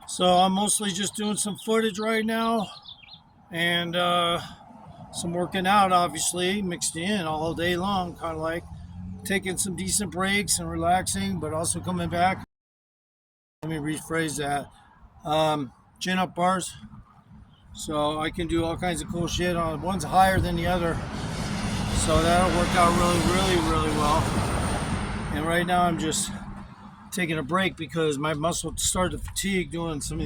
So I'm mostly just doing some footage right now and some working out, obviously, mixed in all day long, kind of like taking some decent breaks and relaxing, but also coming back. Let me rephrase that. Chin up bars. So I can do all kinds of cool shit on one's higher than the other. So that'll work out really well. And right now I'm just taking a break because my muscles started to fatigue doing some of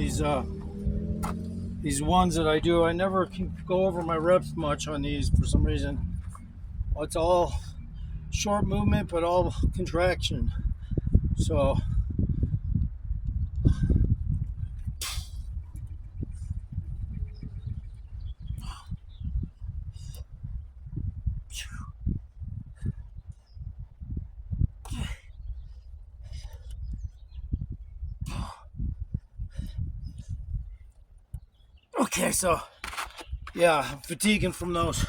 these ones that I do. I never can go over my reps much on these for some reason. It's all short movement, but all contraction. So okay, so yeah, I'm fatiguing from those.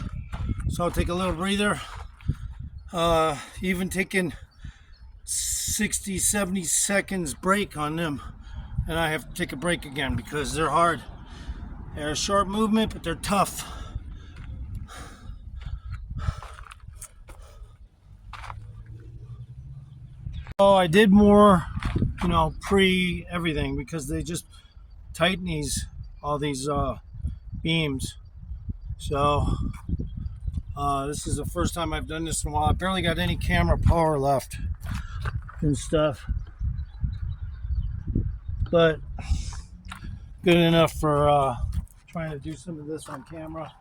So I'll take a little breather. Even taking 60, 70 seconds break on them. And I have to take a break again because they're hard. They're a short movement, but they're tough. So I did more, pre everything because they just tighten all these beams. So this is the first time I've done this in a while. I barely got any camera power left and stuff, but good enough for trying to do some of this on camera.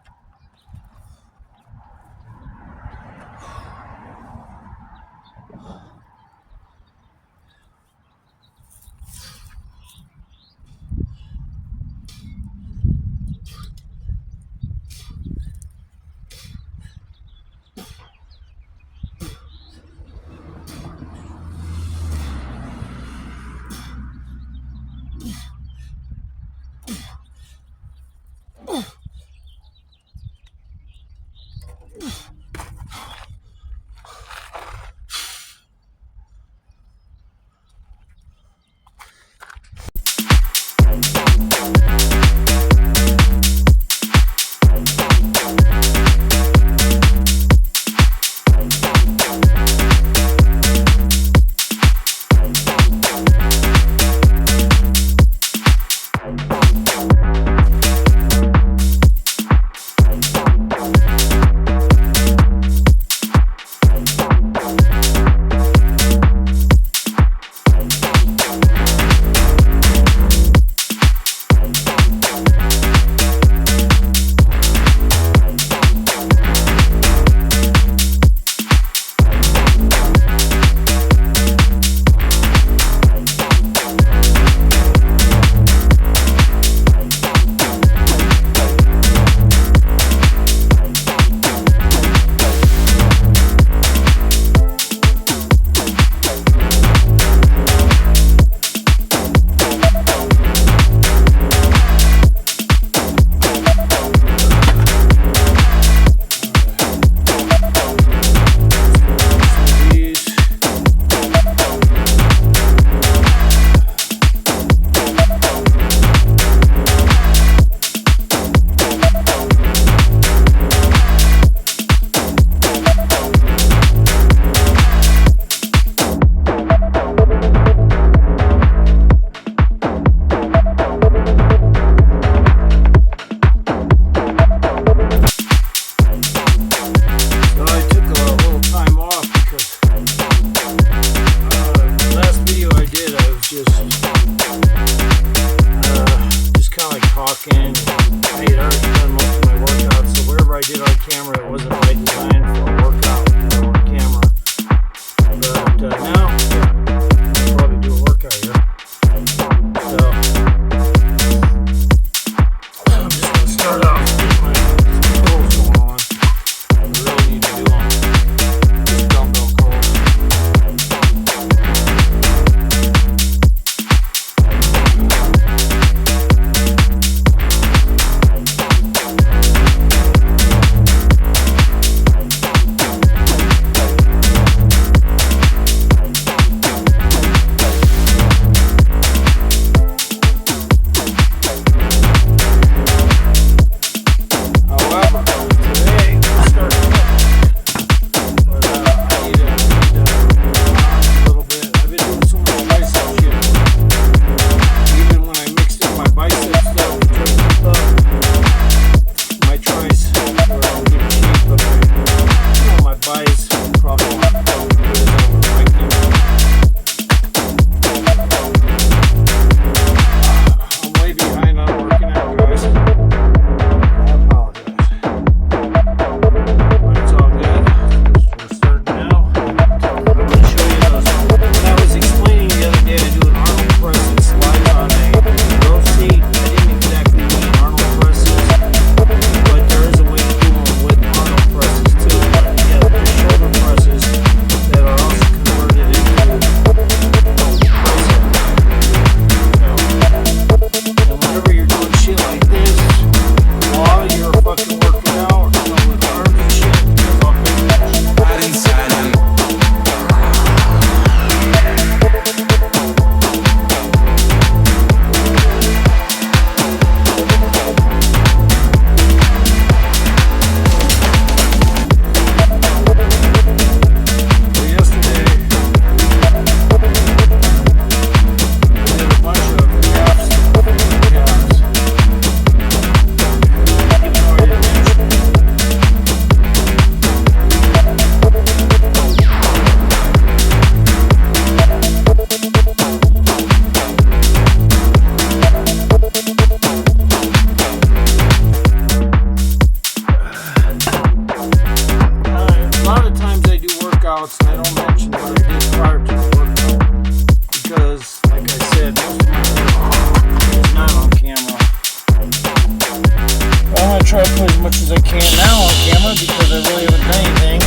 try to put as much as I can now on camera because I really haven't done anything.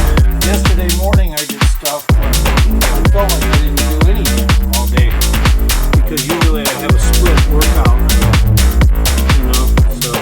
Yesterday morning I did stuff, but I felt like I didn't do anything all day because usually I have a split workout, you know, so.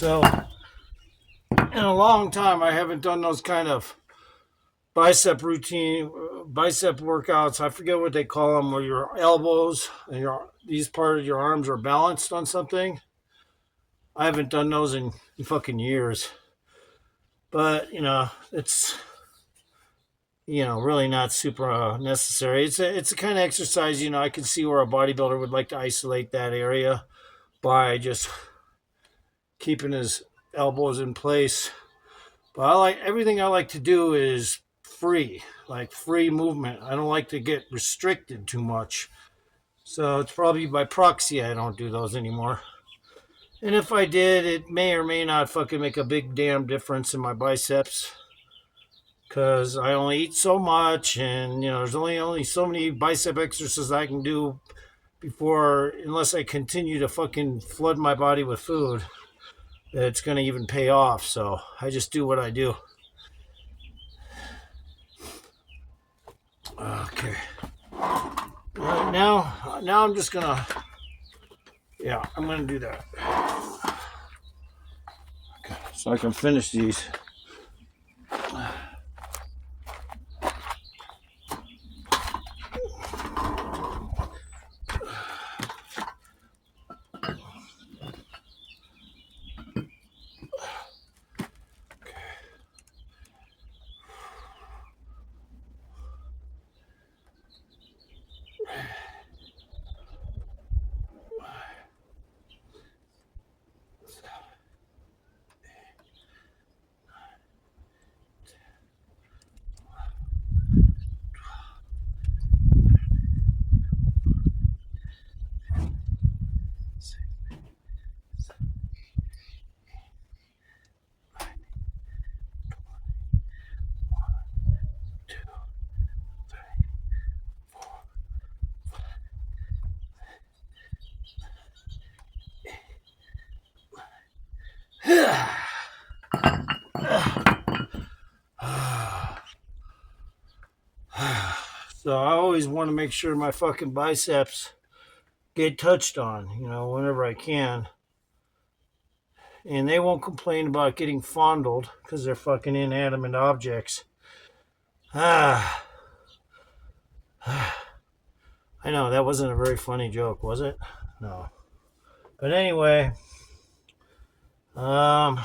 So, in a long time, I haven't done those kind of bicep workouts. I forget what they call them, where your elbows and these part of your arms are balanced on something. I haven't done those in fucking years. But, it's, really not super necessary. It's a kind of exercise, I can see where a bodybuilder would like to isolate that area by just keeping his elbows in place. But everything I like to do is free, like free movement. I don't like to get restricted too much. So it's probably by proxy I don't do those anymore. And if I did, it may or may not fucking make a big damn difference in my biceps. Because I only eat so much, and, there's only so many bicep exercises I can do unless I continue to fucking flood my body with food, that it's going to even pay off. So I just do what I do. Okay. Right now I'm just going to, I'm going to do that. Okay, so I can finish these. So I always want to make sure my fucking biceps get touched on, whenever I can. And they won't complain about getting fondled because they're fucking inanimate objects. I know, that wasn't a very funny joke, was it? No. But anyway, I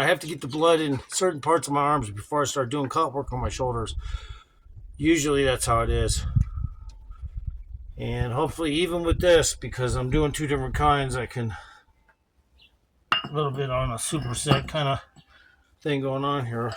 have to get the blood in certain parts of my arms before I start doing cut work on my shoulders. Usually that's how it is. And hopefully even with this, because I'm doing two different kinds, I can a little bit on a superset kind of thing going on here.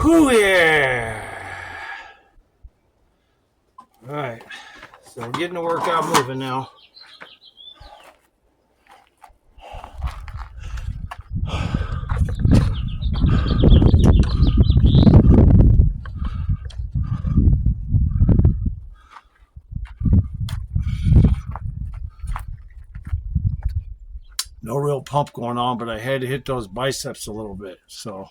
Whoo, yeah. All right. So we're getting the workout moving now. No real pump going on, but I had to hit those biceps a little bit. So,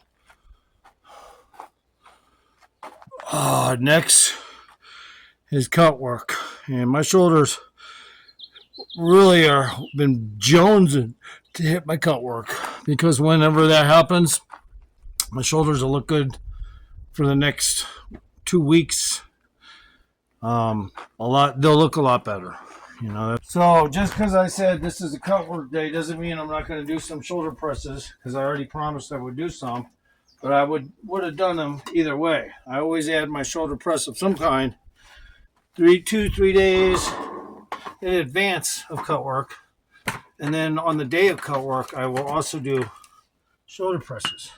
next is cut work, and my shoulders really are been jonesing to hit my cut work because whenever that happens, my shoulders will look good for the next 2 weeks. They'll look a lot better. So just because I said this is a cut work day doesn't mean I'm not going to do some shoulder presses, because I already promised I would do some, but I would have done them either way. I always add my shoulder press of some kind 3 days in advance of cut work, and then on the day of cut work I will also do shoulder presses.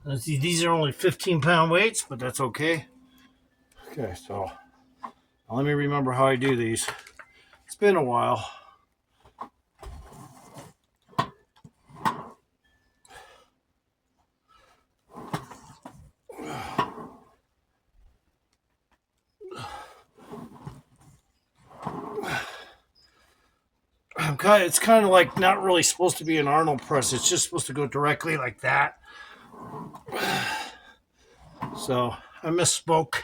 And see, these are only 15-pound weights, but that's okay. Okay, so now let me remember how I do these. It's been a while. It's kind of like not really supposed to be an Arnold press. It's just supposed to go directly like that. So I misspoke.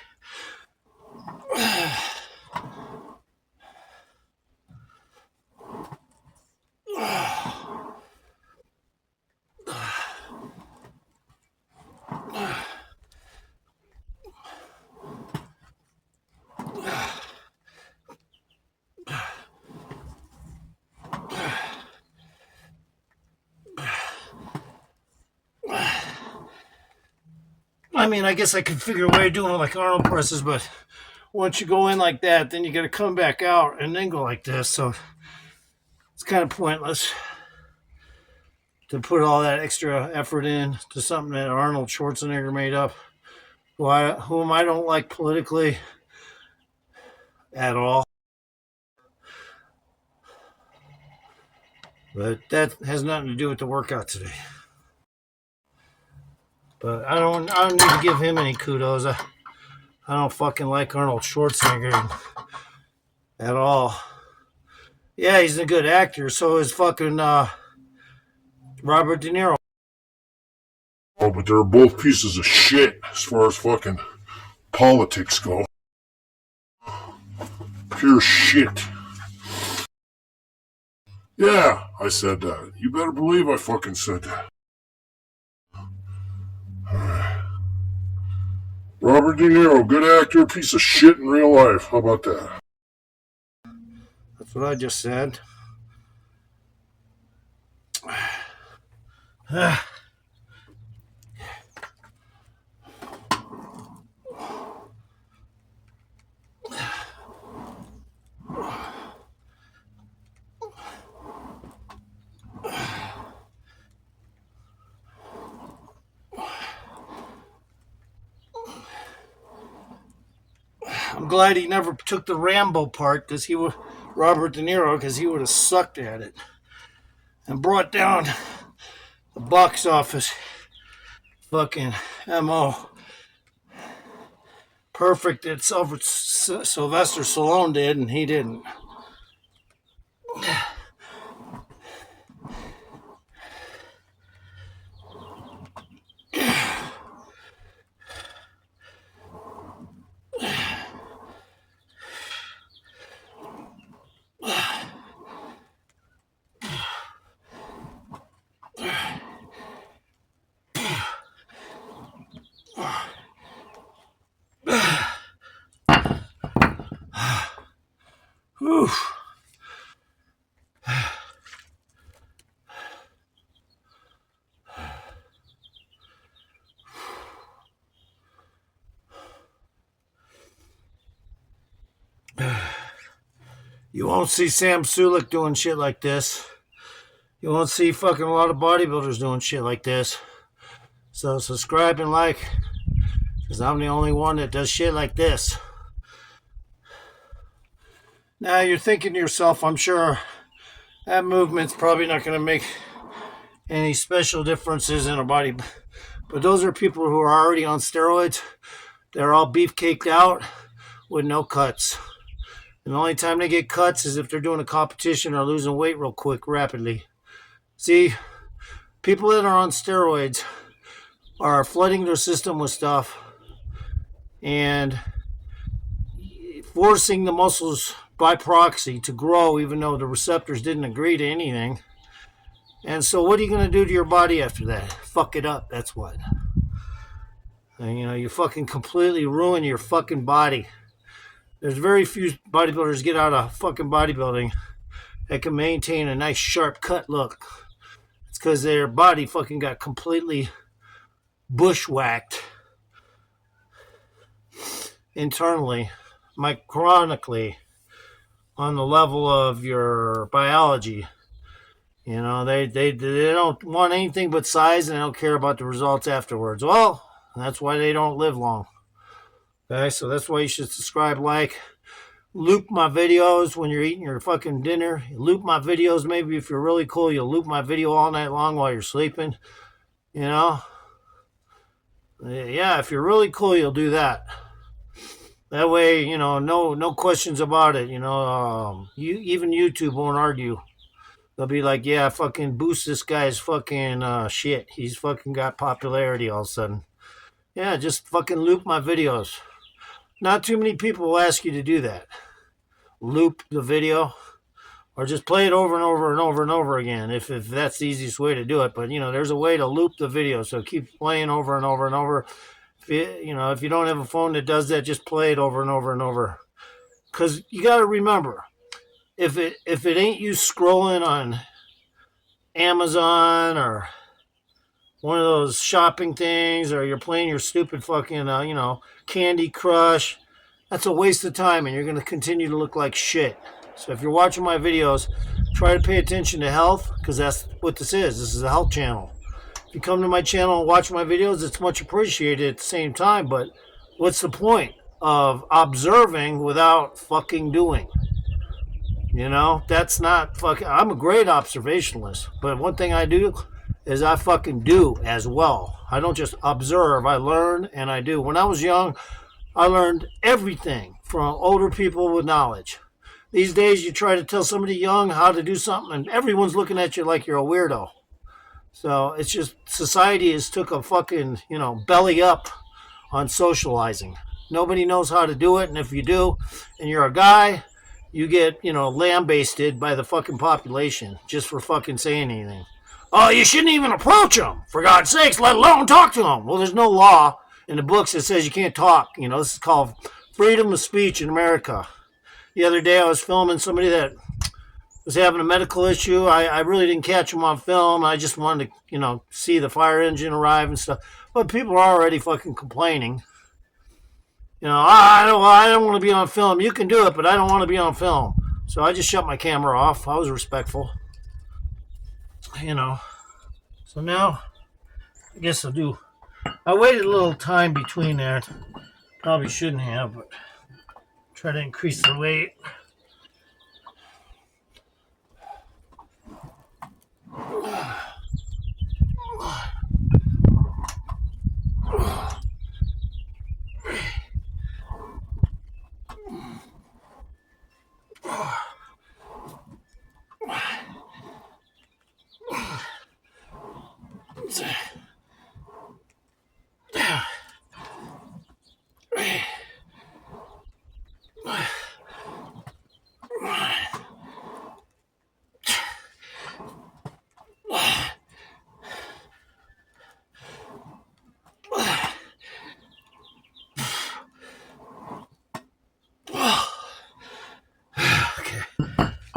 I mean, I guess I could figure a way of doing it like Arnold presses, but once you go in like that, then you got to come back out and then go like this. So it's kind of pointless to put all that extra effort in to something that Arnold Schwarzenegger made up, whom I don't like politically at all. But that has nothing to do with the workout today. But I don't need to give him any kudos. I don't fucking like Arnold Schwarzenegger at all. Yeah, he's a good actor. So is fucking Robert De Niro. Oh, but they're both pieces of shit as far as fucking politics go. Pure shit. Yeah, I said that. You better believe I fucking said that. Robert De Niro, good actor, piece of shit in real life. How about that? That's what I just said. I'm glad he never took the Rambo part, Robert De Niro, because he would have sucked at it and brought down the box office fucking MO. Perfect that Sylvester Stallone did, and he didn't. Whew. You won't see Sam Sulek doing shit like this. You won't see fucking a lot of bodybuilders doing shit like this. So subscribe and like, because I'm the only one that does shit like this. Now you're thinking to yourself, I'm sure that movement's probably not going to make any special differences in a body. But those are people who are already on steroids. They're all beefcaked out with no cuts. And the only time they get cuts is if they're doing a competition or losing weight real quick, rapidly. See, people that are on steroids are flooding their system with stuff and forcing the muscles by proxy to grow, even though the receptors didn't agree to anything. And so what are you going to do to your body after that? Fuck it up, that's what. And, you fucking completely ruin your fucking body. There's very few bodybuilders get out of fucking bodybuilding that can maintain a nice sharp cut look. It's because their body fucking got completely bushwhacked internally, micronically, on the level of your biology. They don't want anything but size, and they don't care about the results afterwards. Well, that's why they don't live long. Okay, so that's why you should subscribe, like, loop my videos when you're eating your fucking dinner. Loop my videos. Maybe if you're really cool, you'll loop my video all night long while you're sleeping. Yeah, if you're really cool, you'll do that. That way, no questions about it. Even YouTube won't argue. They'll be like, yeah, fucking boost this guy's fucking shit. He's fucking got popularity all of a sudden. Yeah, just fucking loop my videos. Not too many people will ask you to do that. Loop the video. Or just play it over and over and over and over again, if that's the easiest way to do it. But, there's a way to loop the video, so keep playing over and over and over. If you don't have a phone that does that, just play it over and over and over. Because you got to remember, if it ain't you scrolling on Amazon or one of those shopping things, or you're playing your stupid fucking, Candy Crush, that's a waste of time, and you're going to continue to look like shit. So if you're watching my videos, try to pay attention to health, because that's what this is. This is a health channel. If you come to my channel and watch my videos, it's much appreciated at the same time, but what's the point of observing without fucking doing? That's not fucking... I'm a great observationalist, but one thing I do is I fucking do as well. I don't just observe, I learn and I do. When I was young, I learned everything from older people with knowledge. These days, you try to tell somebody young how to do something, and everyone's looking at you like you're a weirdo. So it's just society has took a fucking, belly up on socializing. Nobody knows how to do it, and if you do, and you're a guy, you get, lambasted by the fucking population just for fucking saying anything. Oh, you shouldn't even approach them, for God's sakes, let alone talk to them. Well, there's no law in the books that says you can't talk. This is called freedom of speech in America. The other day I was filming somebody that was having a medical issue. I really didn't catch him on film. I just wanted to, see the fire engine arrive and stuff. But people are already fucking complaining. I don't want to be on film. You can do it, but I don't want to be on film. So I just shut my camera off. I was respectful. So now, I guess I'll do... I waited a little time between that. Probably shouldn't have, but... Try to increase the weight.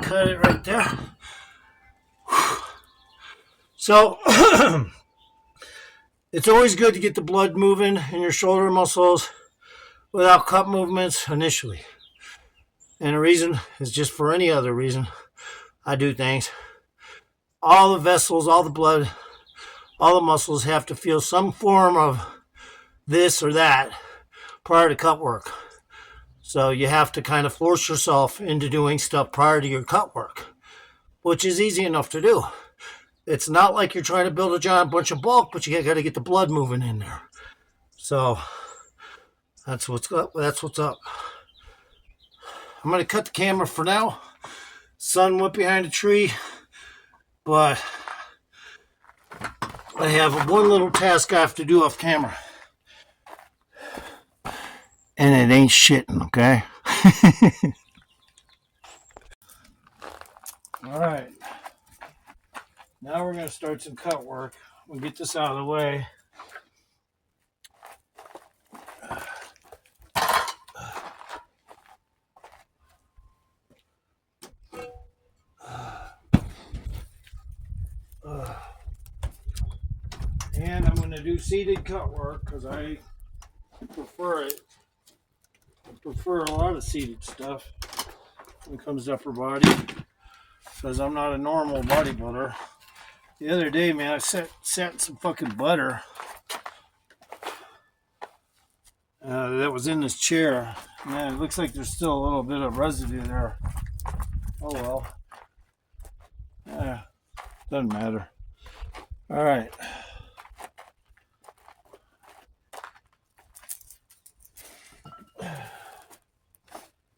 Cut it right there. So it's always good to get the blood moving in your shoulder muscles without cut movements initially. And the reason is just for any other reason I do things. All the vessels, all the blood all the muscles have to feel some form of this or that prior to cut work. So you have to kind of force yourself into doing stuff prior to your cut work, which is easy enough to do. It's not like you're trying to build a giant bunch of bulk, but you got to get the blood moving in there. So that's what's up. That's what's up. I'm going to cut the camera for now. Sun went behind a tree, but I have one little task I have to do off camera. And it ain't shitting, okay? All right. Now we're going to start some cut work. We'll get this out of the way. And I'm going to do seated cut work because I prefer it. I prefer a lot of seated stuff when it comes to upper body because I'm not a normal bodybuilder. The other day, man, I sat in some fucking butter that was in this chair. Man, it looks like there's still a little bit of residue there. Oh well. Doesn't matter. All right.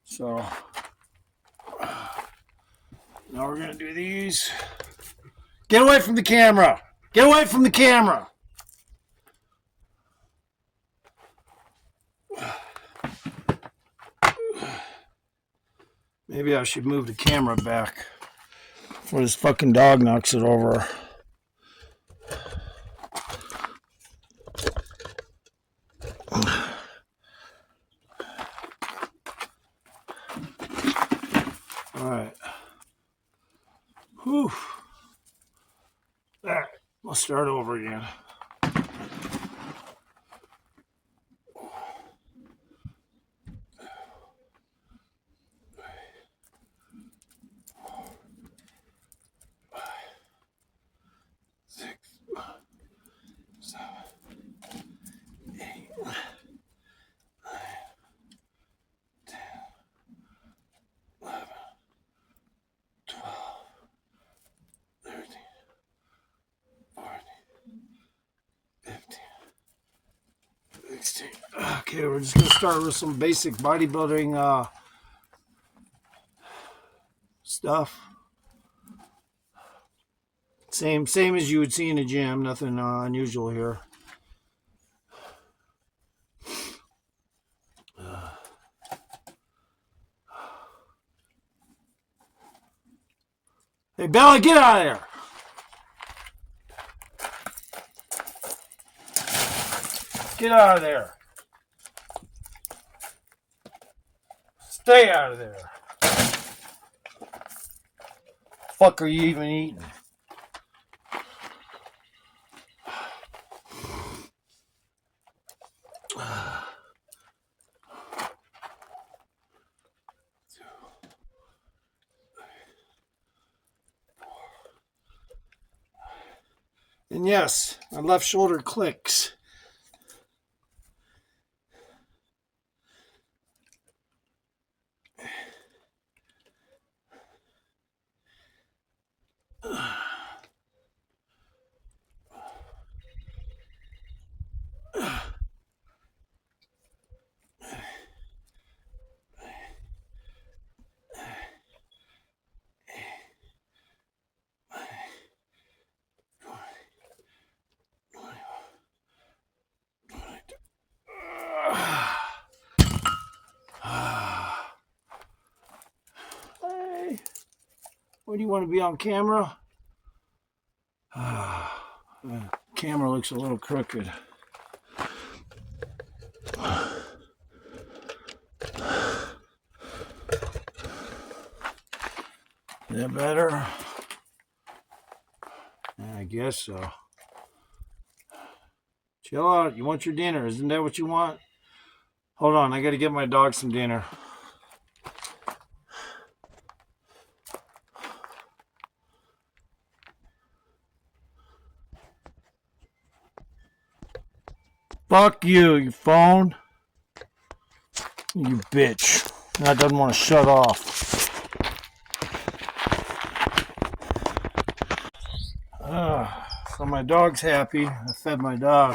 So now we're gonna do these. Get away from the camera! Get away from the camera! Maybe I should move the camera back before this fucking dog knocks it over. Alright. Whew. Alright, we'll start over again. Okay, we're just going to start with some basic bodybuilding stuff. Same as you would see in a gym. Nothing unusual here. Hey, Bella, get out of there! Get out of there! Stay out of there! Fuck are you even eating? And yes, my left shoulder clicks. Hey, what do you want to be on camera? The camera looks a little crooked. Is that better? I guess so. Chill out. You want your dinner. Isn't that what you want? Hold on. I got to get my dog some dinner. Fuck you, you phone. You bitch. That doesn't want to shut off. So my dog's happy. I fed my dog.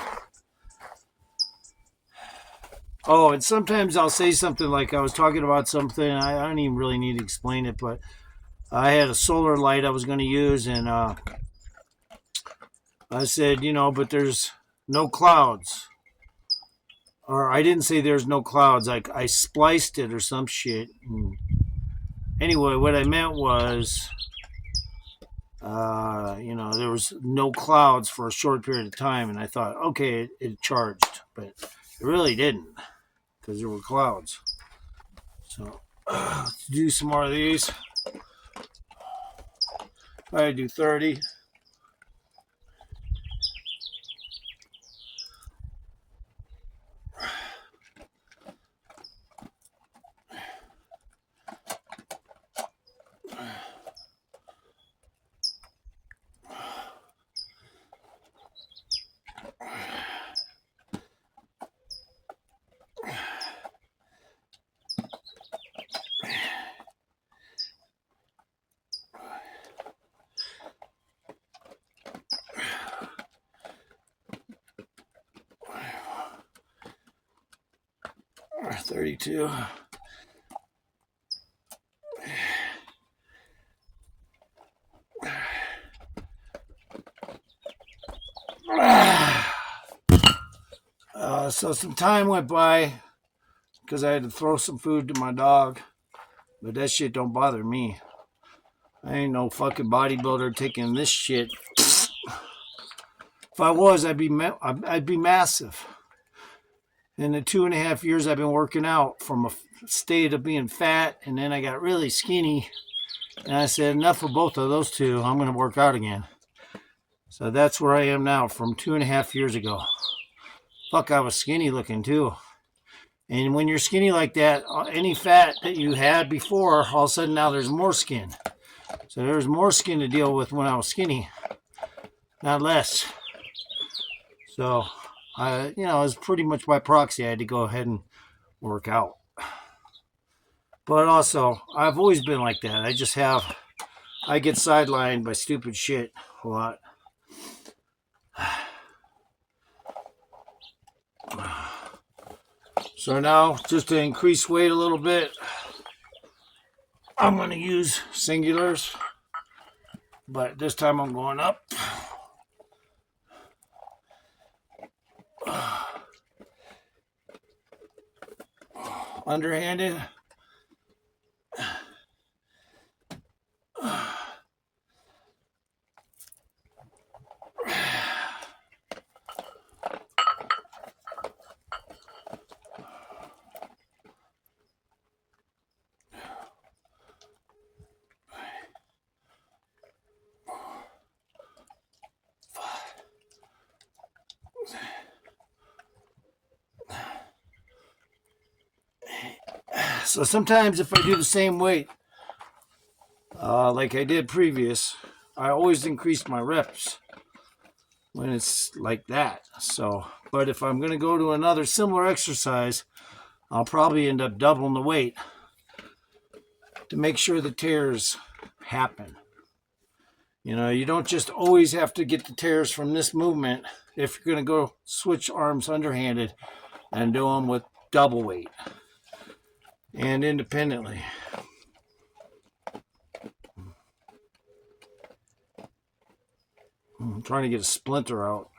Oh, and sometimes I'll say something like I was talking about something. I don't even really need to explain it, but I had a solar light I was going to use, and I said, but there's no clouds. Or I didn't say there's no clouds. Like I spliced it or some shit. And anyway, what I meant was, there was no clouds for a short period of time, and I thought, okay, it charged, but it really didn't because there were clouds. So let's do some more of these. I do 30. Or 32. So some time went by because I had to throw some food to my dog, but that shit don't bother me. I ain't no fucking bodybuilder taking this shit. If I was, I'd be massive. In the 2.5 years I've been working out from a state of being fat, and then I got really skinny, and I said enough of both of those two. I'm going to work out again. So that's where I am now from 2.5 years ago. Fuck, I was skinny looking too. And when you're skinny like that, any fat that you had before, all of a sudden now there's more skin. So there's more skin to deal with when I was skinny, not less. So, it was pretty much by proxy. I had to go ahead and work out. But also, I've always been like that. I get sidelined by stupid shit a lot. So now, just to increase weight a little bit, I'm going to use singulars. But this time I'm going up. Underhanded. So sometimes if I do the same weight, like I did previous, I always increase my reps when it's like that. So, but if I'm going to go to another similar exercise, I'll probably end up doubling the weight to make sure the tears happen. You don't just always have to get the tears from this movement if you're going to go switch arms underhanded and do them with double weight and independently. I'm trying to get a splinter out.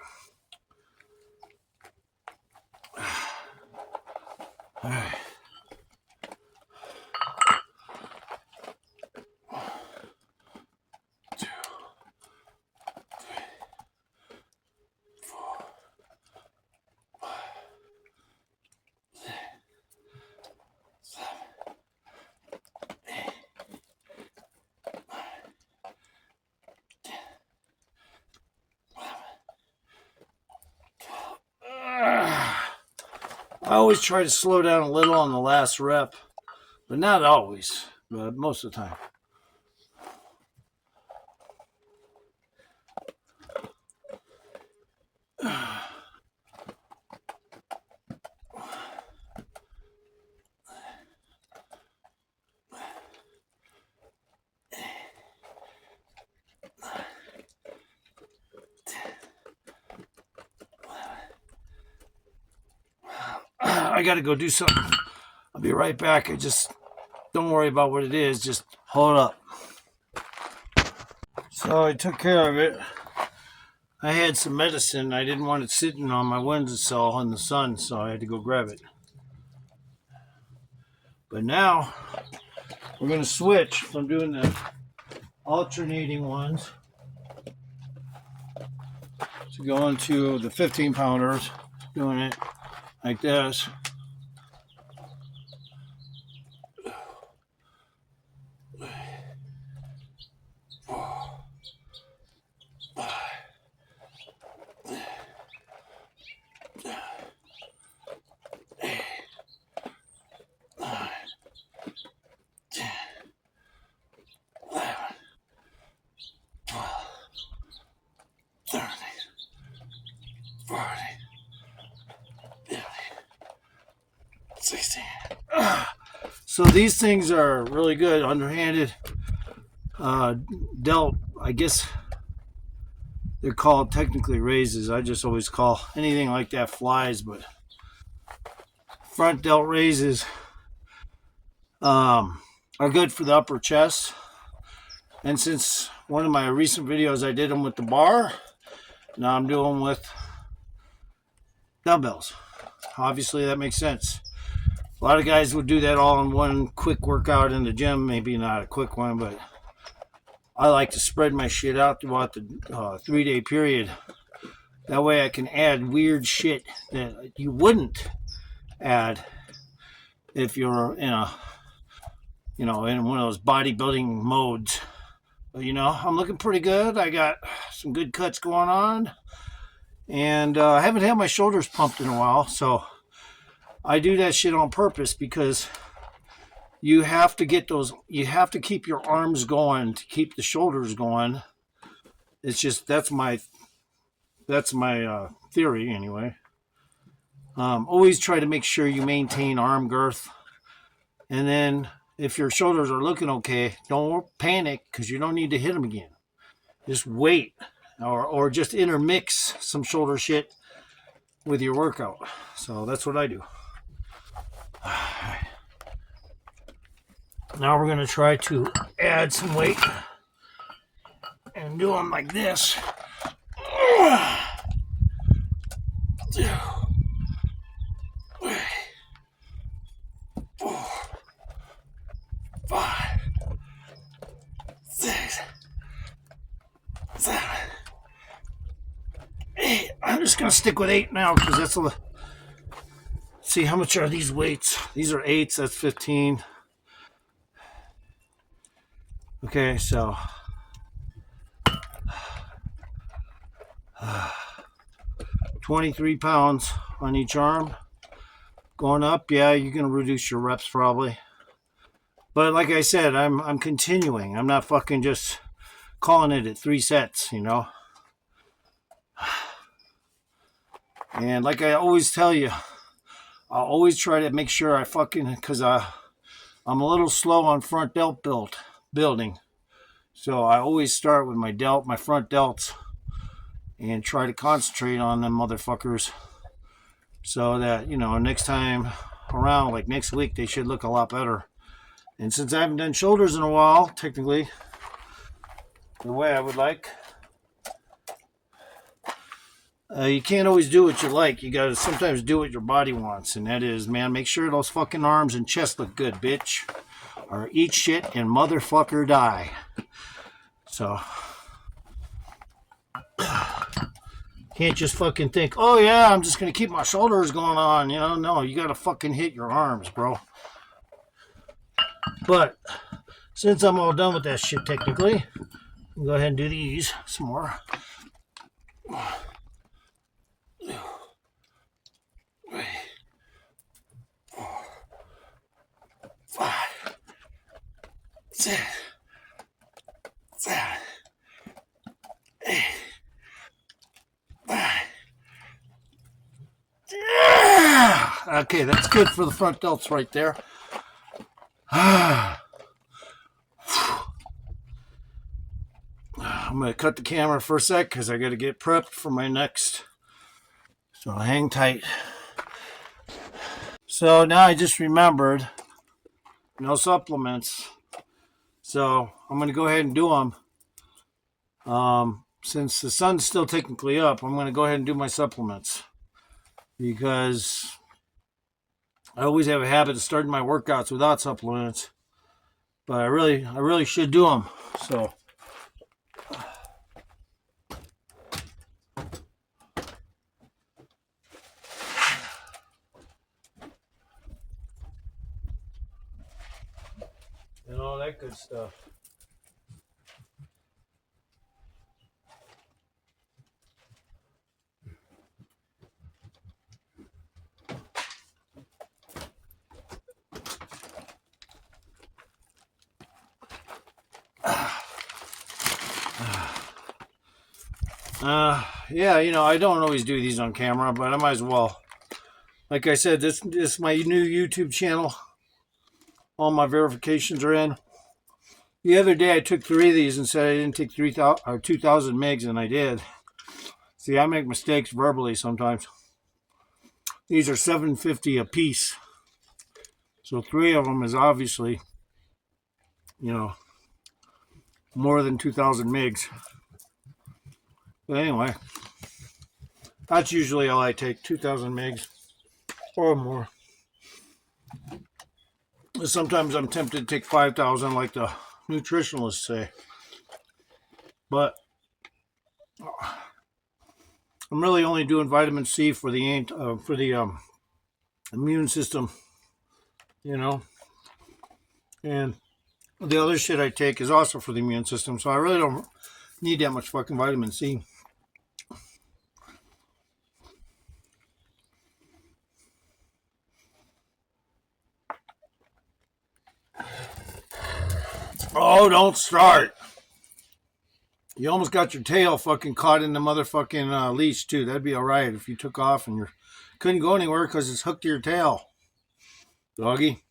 All right. I always try to slow down a little on the last rep, but not always, but most of the time. I got to go do something. I'll be right back. I just don't worry about what it is. Just hold up. So I took care of it. I had some medicine. I didn't want it sitting on my windowsill in the sun, so I had to go grab it. But now we're going to switch from doing the alternating ones to going to the 15 pounders, doing it like this. So these things are really good, underhanded, delt. I guess they're called technically raises. I just always call anything like that flies, but front delt raises are good for the upper chest. And since one of my recent videos I did them with the bar, now I'm doing them with dumbbells. Obviously that makes sense. A lot of guys would do that all in one quick workout in the gym. Maybe not a quick one, but I like to spread my shit out throughout the 3-day period. That way I can add weird shit that you wouldn't add if you're in a, in one of those bodybuilding modes. But, I'm looking pretty good. I got some good cuts going on. And I haven't had my shoulders pumped in a while, so I do that shit on purpose because you have to keep your arms going to keep the shoulders going. It's just, that's my theory anyway. Always try to make sure you maintain arm girth. And then if your shoulders are looking okay, don't panic because you don't need to hit them again. Just wait or just intermix some shoulder shit with your workout. So that's what I do. Now we're going to try to add some weight and do them like this. 2, 3, 4, 5, 6, 7, 8. I'm just going to stick with 8 now because that's a... See, how much are these weights? These are 8s, that's 15. Okay, so 23 pounds on each arm. Going up, yeah, you're going to reduce your reps probably. But like I said, I'm continuing. I'm not fucking just calling it at 3 sets, And like I always tell you, I'll always try to make sure I because I'm a little slow on front delt building. So I always start with my front delts, and try to concentrate on them motherfuckers so that, next time around, like next week, they should look a lot better. And since I haven't done shoulders in a while, technically, the way I would like, you can't always do what you like. You got to sometimes do what your body wants. And that is, man, make sure those fucking arms and chest look good, bitch. Or eat shit and motherfucker die. So, can't just fucking think, oh yeah, I'm just going to keep my shoulders going on. No, you got to fucking hit your arms, bro. But, since I'm all done with that shit technically, I'll go ahead and do these some more. 2, 3, 4, 5, 6, 7, 8, 9. Yeah! Okay, that's good for the front delts right there. I'm going to cut the camera for a sec because I got to get prepped for my next. So hang tight. So now I just remembered no supplements. So I'm going to go ahead and do them. Since the sun's still technically up, I'm going to go ahead and do my supplements because I always have a habit of starting my workouts without supplements, but I really should do them. So and all that good stuff. Yeah, I don't always do these on camera, but I might as well. Like I said, this is my new YouTube channel. All my verifications are in. The other day I took 3 of these and said I didn't take 3,000 or 2,000 megs, and I did. See, I make mistakes verbally sometimes. These are 750 a piece. So 3 of them is obviously, more than 2,000 megs. But anyway, that's usually all I take, 2,000 megs or more. Sometimes I'm tempted to take 5,000 like the nutritionalists say. But I'm really only doing vitamin C for the immune system, and the other shit I take is also for the immune system. So I really don't need that much fucking vitamin C. Oh, don't start. You almost got your tail fucking caught in the motherfucking leash, too. That'd be all right if you took off and you couldn't go anywhere because it's hooked to your tail. Doggy.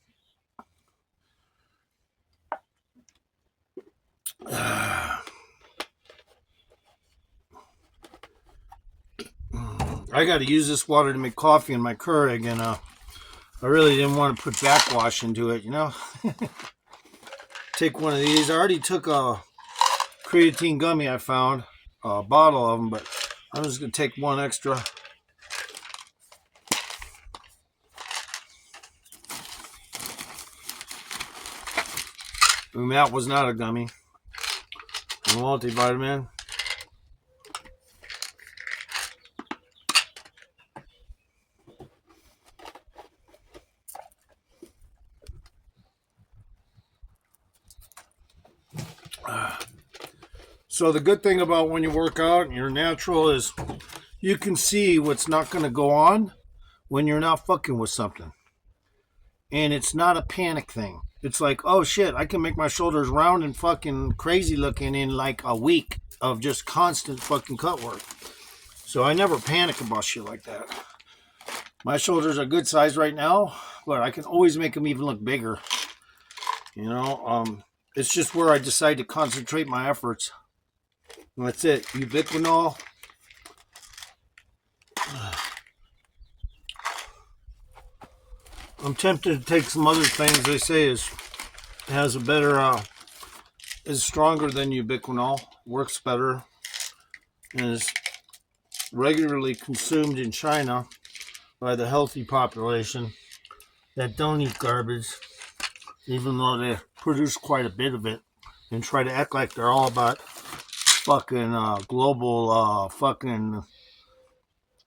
I got to use this water to make coffee in my Keurig, and I really didn't want to put backwash into it, Take one of these. I already took a creatine gummy I found, a bottle of them, but I'm just going to take one extra. And that was not a gummy. A multivitamin. So the good thing about when you work out and you're natural is you can see what's not going to go on when you're not fucking with something. And it's not a panic thing. It's like, oh shit, I can make my shoulders round and fucking crazy looking in like a week of just constant fucking cut work. So I never panic about shit like that. My shoulders are good size right now, but I can always make them even look bigger. It's just where I decide to concentrate my efforts. And that's it. Ubiquinol. I'm tempted to take some other things they say has a better, is stronger than ubiquinol, works better, and is regularly consumed in China by the healthy population that don't eat garbage, even though they produce quite a bit of it and try to act like they're all about fucking global fucking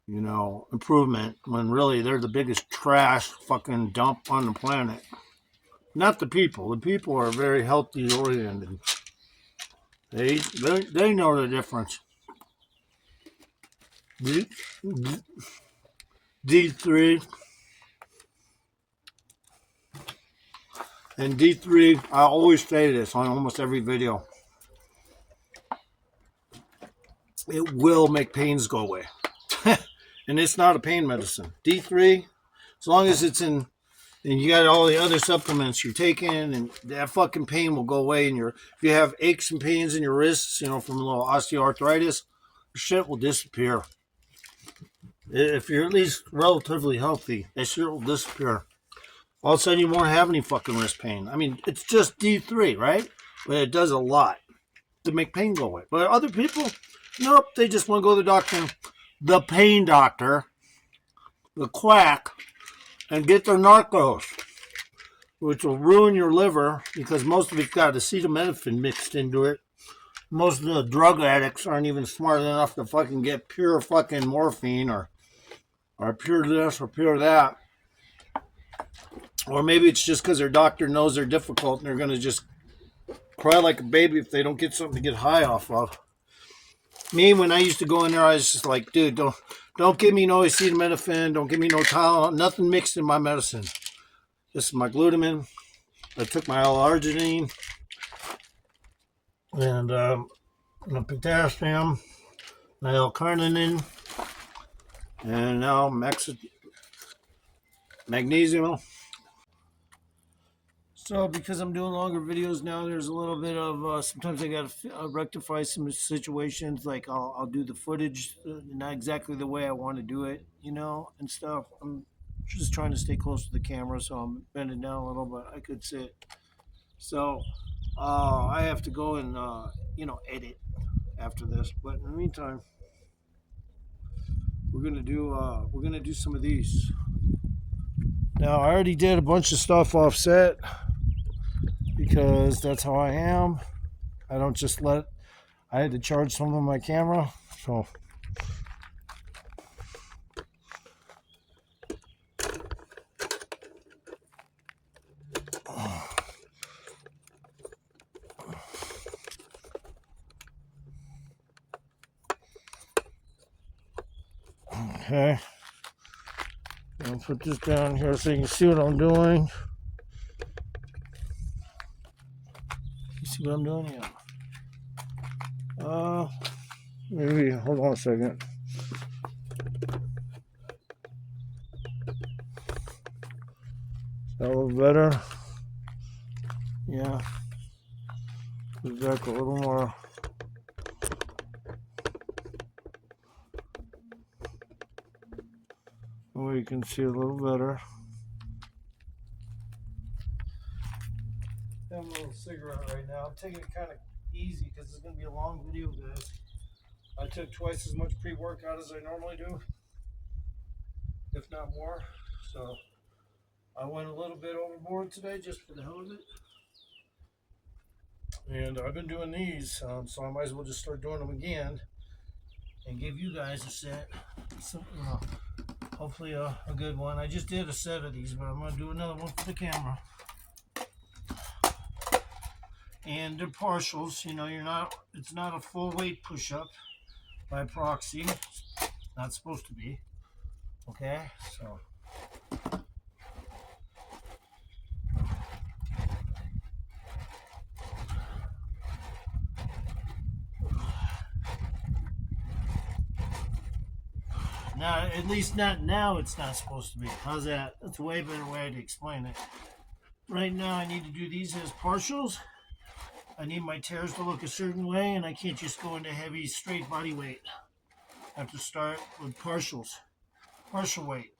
improvement, when really they're the biggest trash fucking dump on the planet. Not the people. The people are very healthy oriented. They know the difference. D3 and D3, I always say this on almost every video. It will make pains go away. And it's not a pain medicine. D3, as long as it's in, and you got all the other supplements you're taking, and that fucking pain will go away. And if you have aches and pains in your wrists, from a little osteoarthritis, shit will disappear. If you're at least relatively healthy, that shit will disappear. All of a sudden, you won't have any fucking wrist pain. I mean, it's just D3, right? But it does a lot to make pain go away. But other people, nope, they just want to go to the doctor, the pain doctor, the quack, and get their Narcos, which will ruin your liver because most of it's got acetaminophen mixed into it. Most of the drug addicts aren't even smart enough to fucking get pure fucking morphine or pure this or pure that. Or maybe it's just because their doctor knows they're difficult and they're going to just cry like a baby if they don't get something to get high off of. Me, when I used to go in there, I was just like, dude, don't give me no acetaminophen, don't give me no Tylenol, nothing mixed in my medicine. This is my glutamine. I took my L-arginine and my potassium, my L-carnitine, and now magnesium. So because I'm doing longer videos now, there's a little bit of sometimes I got to rectify some situations. Like I'll do the footage not exactly the way I want to do it, and stuff. I'm just trying to stay close to the camera, so I'm bending down a little, but I could sit. So I have to go and edit after this. But in the meantime, we're gonna do some of these. Now I already did a bunch of stuff offset because that's how I am. I don't just I had to charge some of my camera, so. Okay. I'll put this down here so you can see what I'm doing. You see what I'm doing? Yeah. Maybe, hold on a second. Is that a little better? Yeah. Put back a little more. Where you can see a little better. I have a little cigarette right now. I'm taking it kind of easy because it's going to be a long video, guys. I took twice as much pre-workout as I normally do, if not more. So I went a little bit overboard today just for the hell of it. And I've been doing these, so I might as well just start doing them again and give you guys a set. So, hopefully a good one. I just did a set of these, but I'm going to do another one for the camera. And they're partials, it's not a full weight push-up by proxy. It's not supposed to be. Okay, so. Now, at least not now, it's not supposed to be. How's that? That's a way better way to explain it. Right now, I need to do these as partials. I need my tears to look a certain way, and I can't just go into heavy, straight body weight. I have to start with partial weight,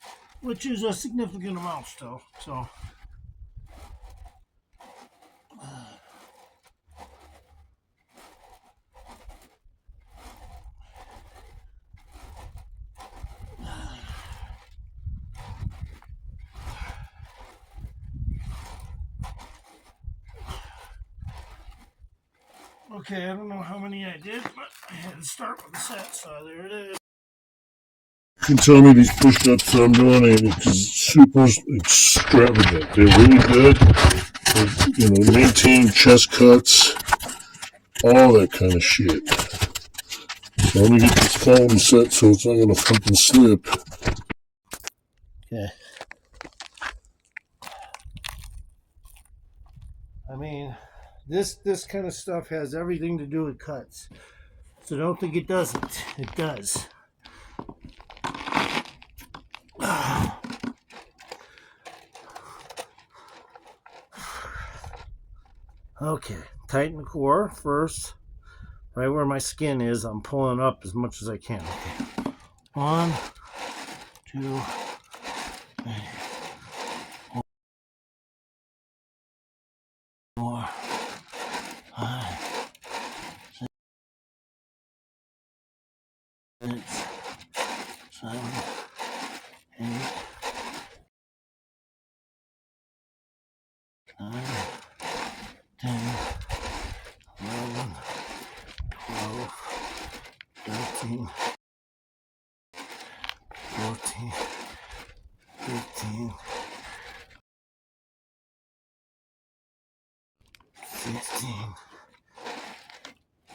which is a significant amount still. So, okay, I don't know how many I did, but I had to start with the set, so there it is. You can tell me these push-ups I'm doing is super extravagant. They're really good. They, maintain chest cuts, all that kind of shit. So let me get this phone set so it's not gonna fucking slip. Okay. I mean, this kind of stuff has everything to do with cuts. So don't think it doesn't. It does. Okay, tighten the core first. Right where my skin is, I'm pulling up as much as I can. Okay. 1, 2, 3, 4, 5, 6, 7, 8, 9, 10, 11, 12, 13, 14, 15, 16,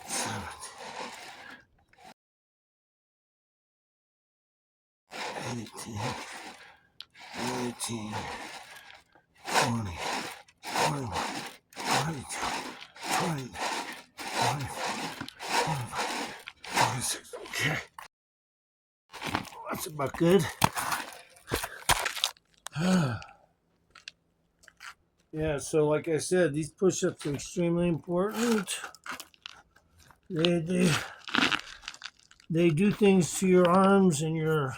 17, 18, 19, 20, 21, 22, 23, 24, 25, 26. Okay. That's about good. Yeah, so like I said, these push-ups are extremely important. They they do things to your arms and your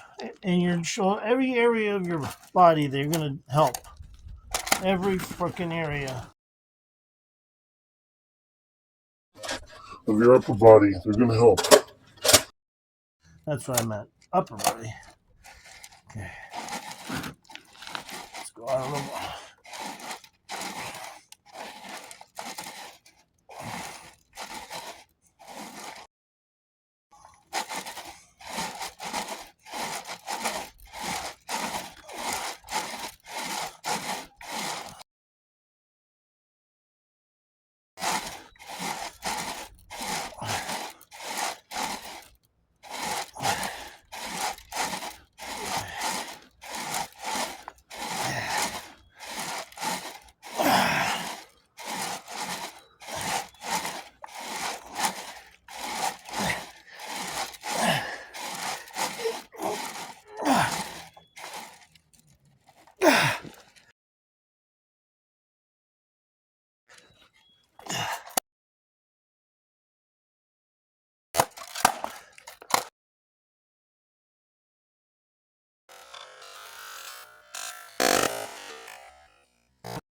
shoulder, every area of your body. They're gonna help. Every freaking area. Of your upper body, they're gonna help. That's what I meant. Upper body. Okay. Let's go out a little more.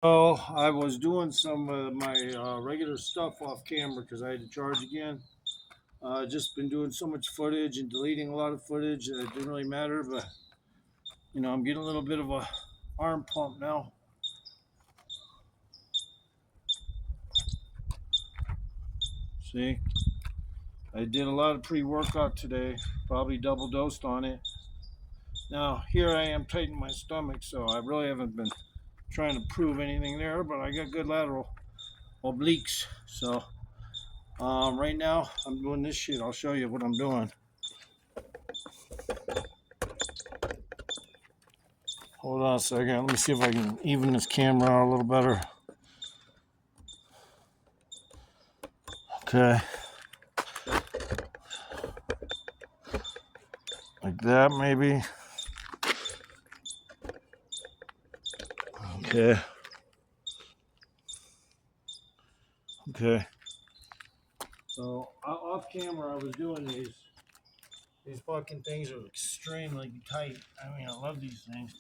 So I was doing some of my regular stuff off camera because I had to charge again. Just been doing so much footage and deleting a lot of footage that it didn't really matter. But I'm getting a little bit of a arm pump now. See, I did a lot of pre-workout today. Probably double dosed on it. Now here I am tightening my stomach, so I really haven't been trying to prove anything there. But I got good lateral obliques. So right now I'm doing this shit. I'll show you what I'm doing. Hold on a second. Let me see if I can even this camera out a little better. Okay. Like that, maybe. Okay. Okay. So off camera, I was doing these. These fucking things are extremely tight. I mean, I love these things.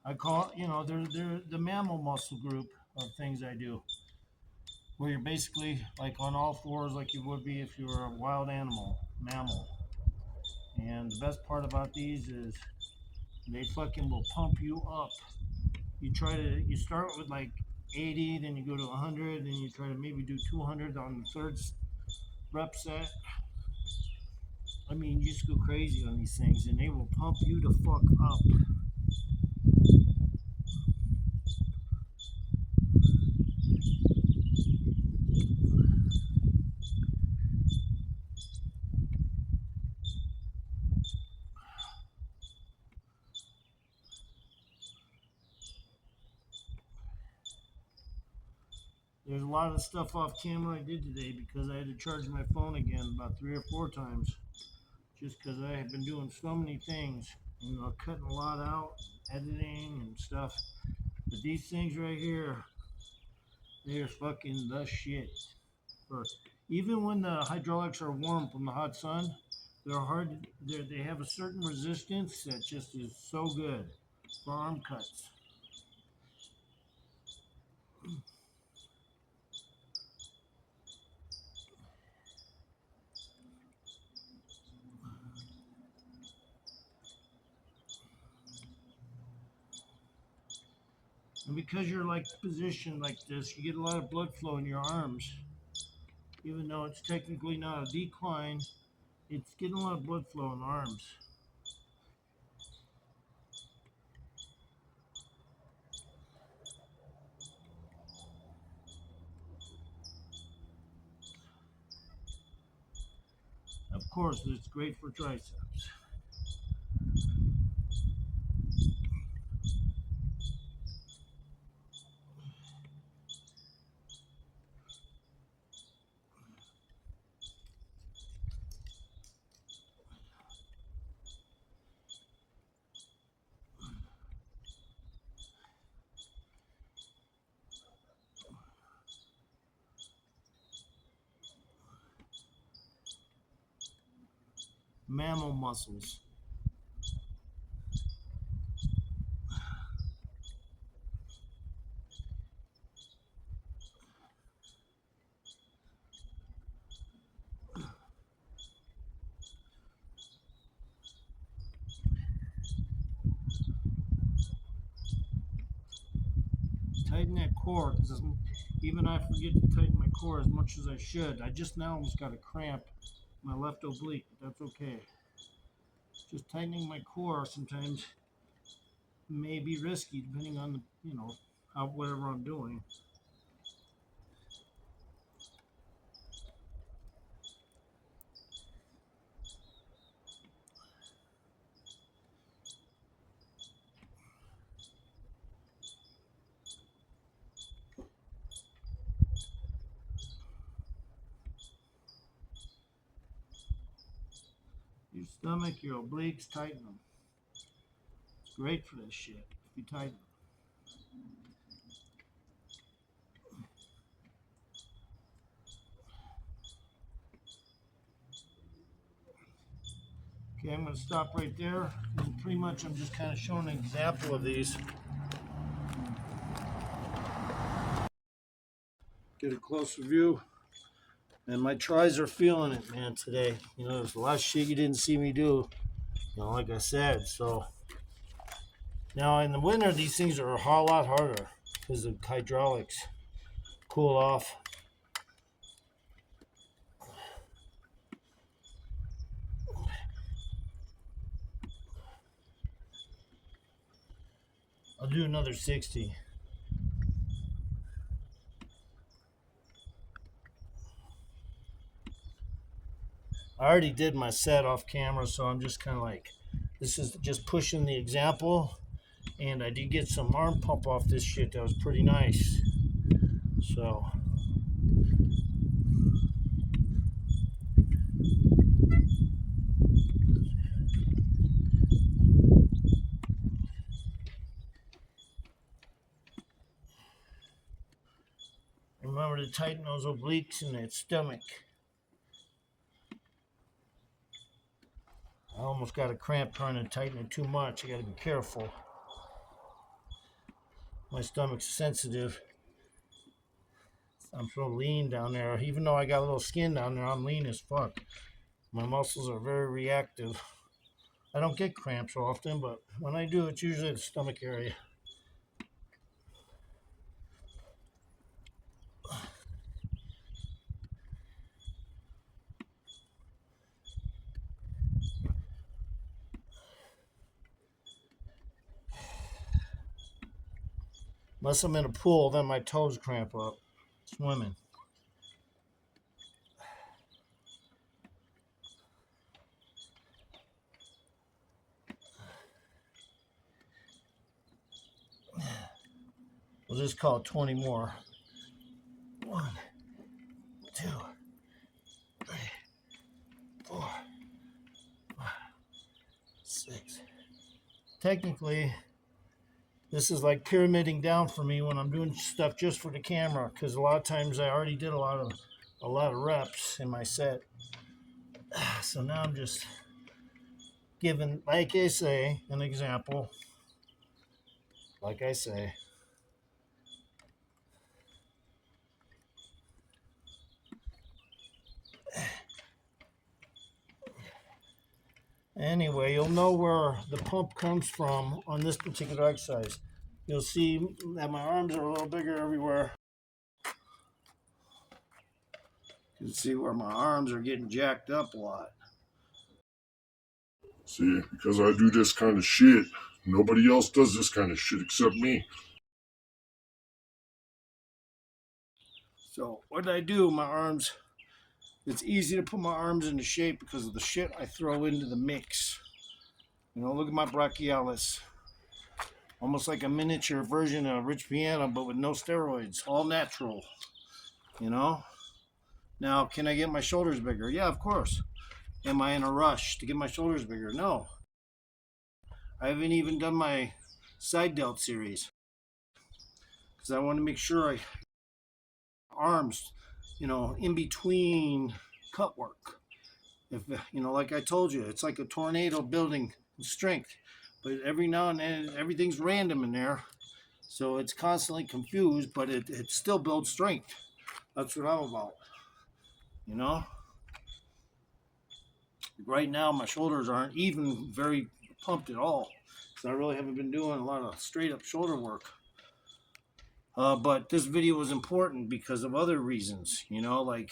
I call it, they're the mammal muscle group of things I do, where you're basically like on all fours, like you would be if you were a wild mammal. And the best part about these is they fucking will pump you up. You start with like 80, then you go to 100, then you try to maybe do 200 on the third rep set. I mean, you just go crazy on these things, and they will pump you the fuck up. There's a lot of stuff off camera I did today because I had to charge my phone again about 3 or 4 times, just because I have been doing so many things, cutting a lot out, editing and stuff. But these things right here, they're fucking the shit. For even when the hydraulics are warm from the hot sun, They're hard. They have a certain resistance that just is so good for arm cuts. And because you're like positioned like this, you get a lot of blood flow in your arms. Even though it's technically not a decline, it's getting a lot of blood flow in the arms. Of course, it's great for triceps. Mammal muscles. Tighten that core, because even I forget to tighten my core as much as I should. I just now almost got a cramp in my left oblique, but that's okay. Just tightening my core sometimes may be risky depending on the, how, whatever I'm doing. Your stomach, your obliques, tighten them. It's great for this shit if you tighten them. Okay, I'm going to stop right there. And pretty much I'm just kind of showing an example of these. Get a closer view. And my tries are feeling it, man, today. There's a lot of shit you didn't see me do, like I said. So now in the winter, these things are a whole lot harder because the hydraulics cool off. I'll do another 60. I already did my set off camera, so I'm just kind of like, this is just pushing the example. And I did get some arm pump off this shit that was pretty nice. So remember to tighten those obliques in that stomach. I almost got a cramp trying to tighten it too much. I got to be careful. My stomach's sensitive. I'm so lean down there. Even though I got a little skin down there, I'm lean as fuck. My muscles are very reactive. I don't get cramps often, but when I do, it's usually the stomach area. Unless I'm in a pool, then my toes cramp up swimming. We'll just call it 20 more. 1, 2, 3, 4, 5, 6. Technically, this is like pyramiding down for me when I'm doing stuff just for the camera, because a lot of times I already did a lot of reps in my set. So now I'm just giving, like I say, an example. Like I say, anyway, you'll know where the pump comes from on this particular exercise. You'll see that my arms are a little bigger everywhere. You can see where my arms are getting jacked up a lot. See, because I do this kind of shit, nobody else does this kind of shit except me. So what did I do? My arms, it's easy to put my arms into shape because of the shit I throw into the mix. You know, look at my brachialis. Almost like a miniature version of Rich Piano, but with no steroids. All natural. You know? Now, can I get my shoulders bigger? Yeah, of course. Am I in a rush to get my shoulders bigger? No. I haven't even done my side delt series because I want to make sure I arms, you know, in between cut work. If you know, like I told you, it's like a tornado building strength, but every now and then everything's random in there, so it's constantly confused, but it still builds strength. That's what I'm about, you know. Right now, my shoulders aren't even very pumped at all, because I really haven't been doing a lot of straight up shoulder work. But this video was important because of other reasons, you know, like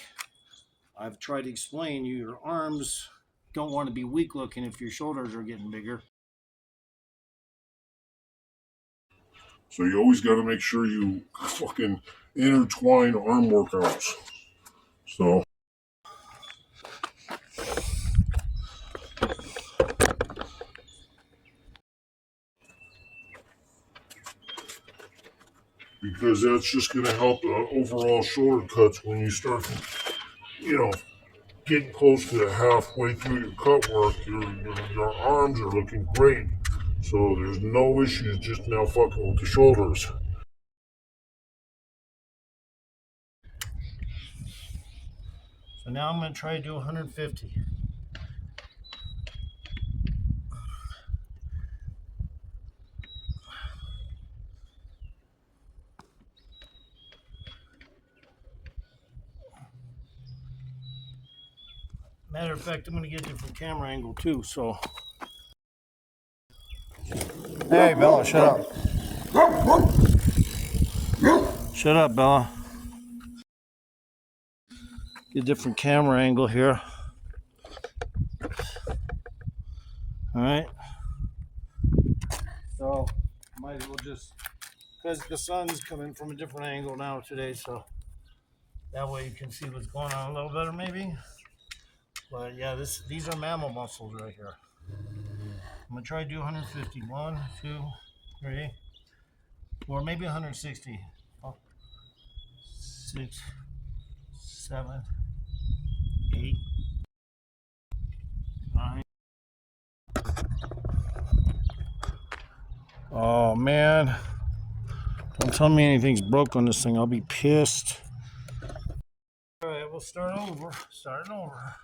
I've tried to explain, your arms don't want to be weak looking if your shoulders are getting bigger. So you always got to make sure you fucking intertwine arm workouts. So because that's just going to help overall shoulder cuts when you start, you know, getting close to halfway through your cut work. Your arms are looking great, so there's no issues just now fucking with the shoulders. So now I'm going to try to do 150. Matter of fact, I'm going to get a different camera angle too, so. Hey, Bella, shut up. Shut up, Bella. Get a different camera angle here. All right. So, might as well just, because the sun's coming from a different angle now today, so that way you can see what's going on a little better, maybe. But yeah, these are mammal muscles right here. I'm gonna try to do 150. 1, 2, 3, 4, maybe 160. 6, 7, 8, 9. Oh man. Don't tell me anything's broke on this thing. I'll be pissed. Alright, we'll start over. Starting over.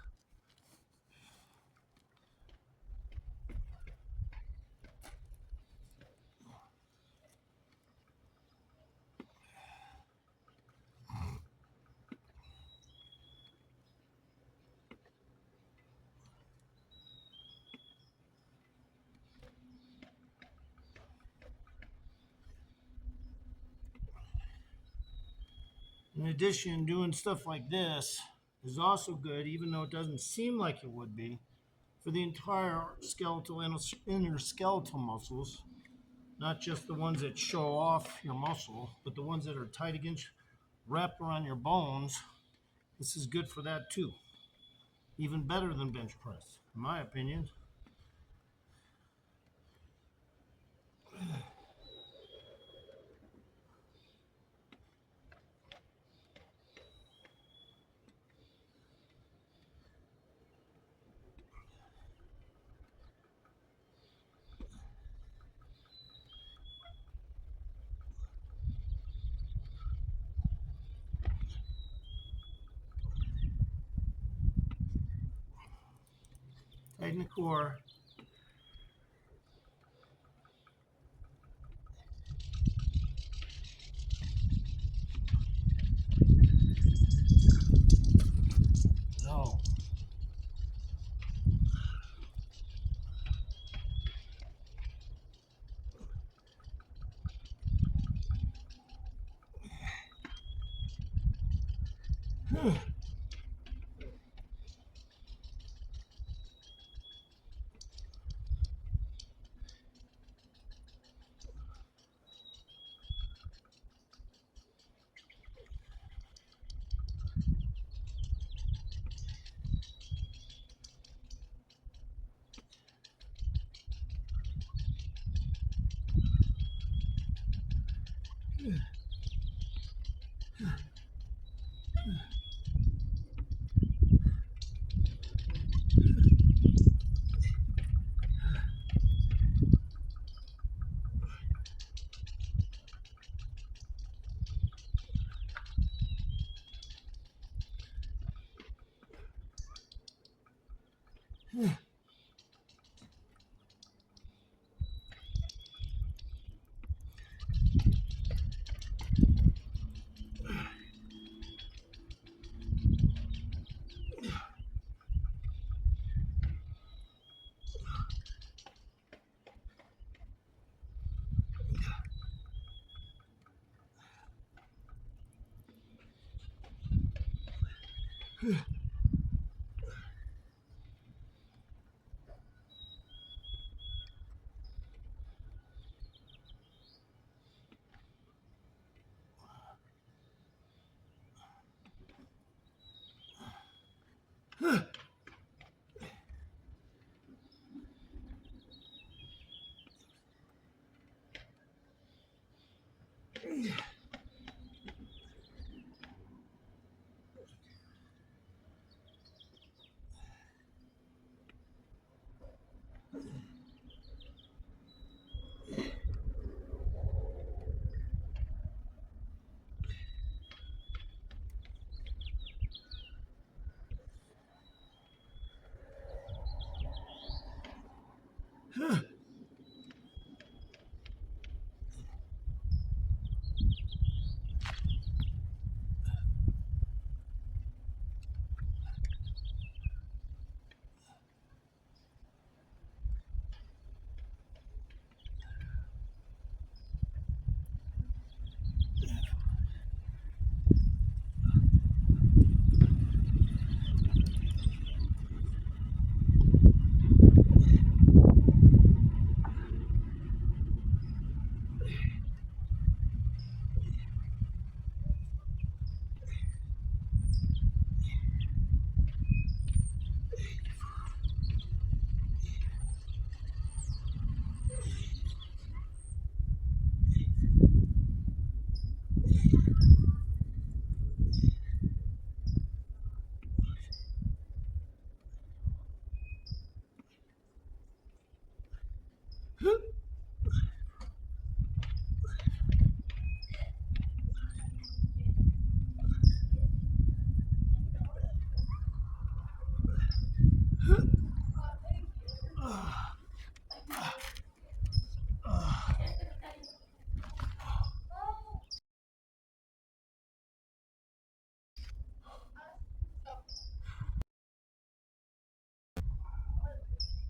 In addition, doing stuff like this is also good, even though it doesn't seem like it would be, for the entire skeletal and inner skeletal muscles, not just the ones that show off your muscle, but the ones that are tight against, wrapped around your bones. This is good for that too. Even better than bench press, in my opinion. Tighten the core. No.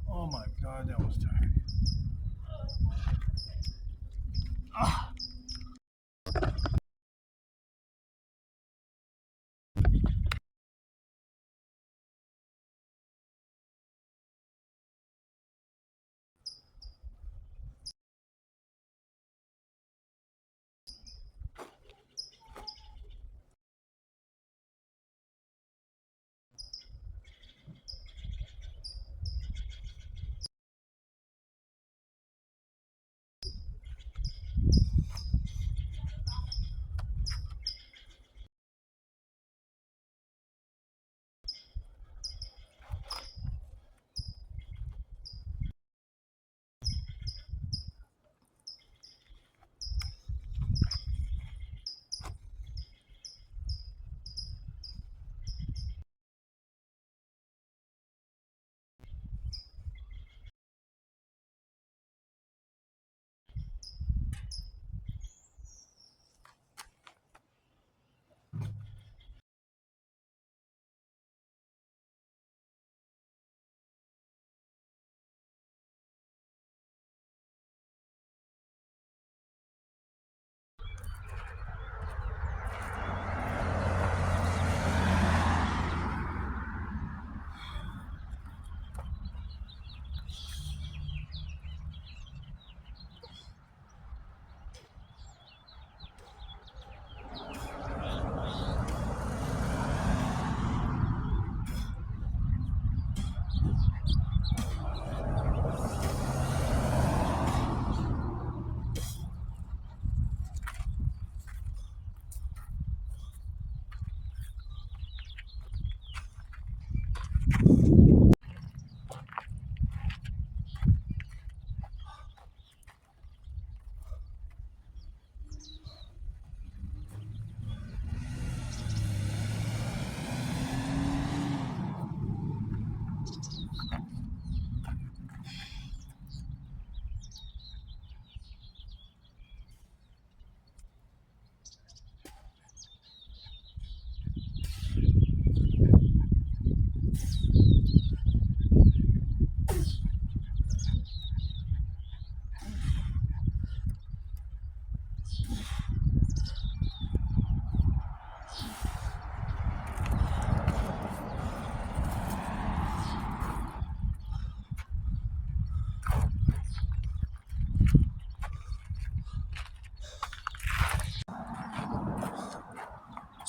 Oh my God, that was tired.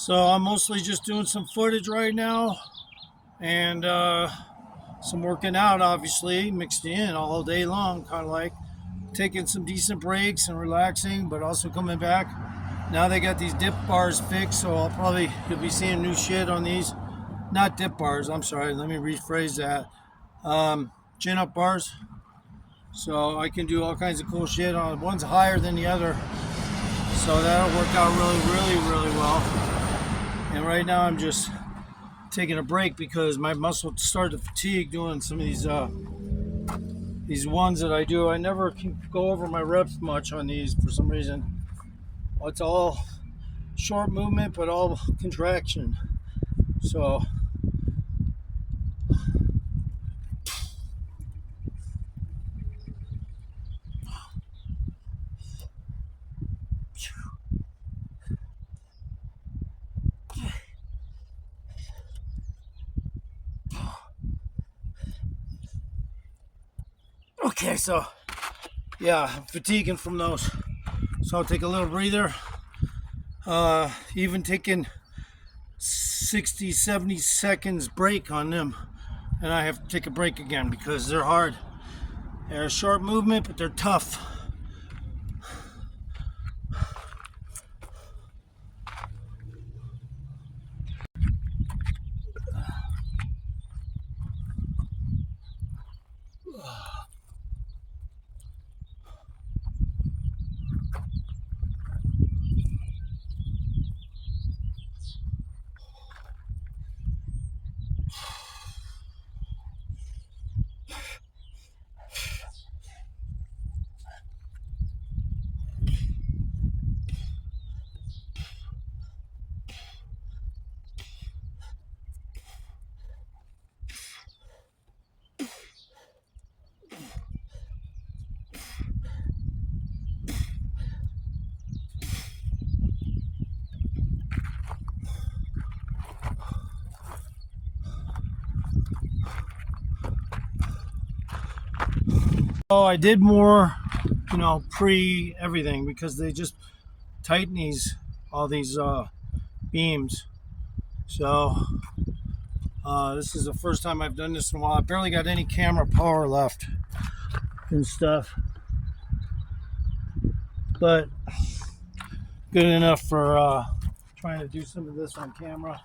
So I'm mostly just doing some footage right now and some working out, obviously, mixed in all day long, kind of like taking some decent breaks and relaxing, but also coming back. Now they got these dip bars fixed, so you'll be seeing new shit on these. Not dip bars, I'm sorry, let me rephrase that. Chin up bars. So I can do all kinds of cool shit on one's higher than the other. So that'll work out really well. And right now I'm just taking a break because my muscles started to fatigue doing some of these ones that I do. I never can go over my reps much on these for some reason. It's all short movement, but all contraction. So okay, so yeah, I'm fatiguing from those. So I'll take a little breather. Even taking 60, 70 seconds break on them. And I have to take a break again because they're hard. They're a short movement, but they're tough. So I did more, pre everything because they just tighten all these beams. So this is the first time I've done this in a while. I barely got any camera power left and stuff, but good enough for trying to do some of this on camera.